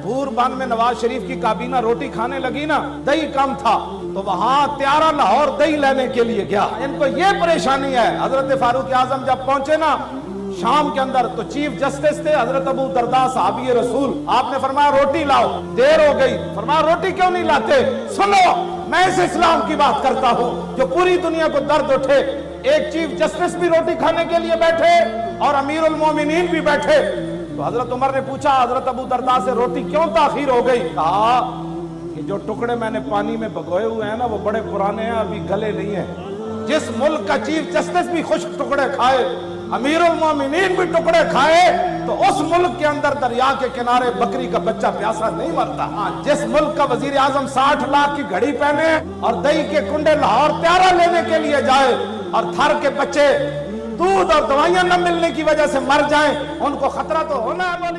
भूरबान में नवाज शरीफ की काबीना रोटी खाने लगी ना, दही कम था तो वहां त्यारा लाहौर दही लेने के लिए गया। इनको ये परेशानी है। हजरत फारूक आजम जब पहुंचे ना शाम के अंदर, तो चीफ जस्टिस थे हजरत अबू दरदा साहबी रसूल। आपने फरमाया रोटी लाओ, देर हो गई। फरमाया रोटी क्यों नहीं लाते? सुनो, मैं इस इस्लाम की बात करता हूं जो पूरी दुनिया को दर्द उठे। एक चीफ जस्टिस भी रोटी खाने के लिए बैठे और अमीरुल मोमिनीन भी बैठे। तो हजरत उमर ने पूछा हजरत अबू दरदा से, रोटी क्यों ताखीर हो गई? कहा कि जो टुकड़े मैंने पानी में भिगोए हुए हैं ना, वो बड़े पुराने हैं, अभी गले नहीं है। जिस मुल्क का चीफ जस्टिस भी खुश्क टुकड़े खाए, अमीरुल मोमिनीन भी टुकड़े खाए, तो उस मुल्क के अंदर दरिया के किनारे बकरी का बच्चा प्यासा नहीं मरता। जिस मुल्क का वजीर आजम 60 लाख की घड़ी पहने और दही के कुंडे लाहौर त्यारा लेने के लिए जाए और थर के बच्चे दूध और दवाइयां न मिलने की वजह से मर जाएं, उनको खतरा तो होना है।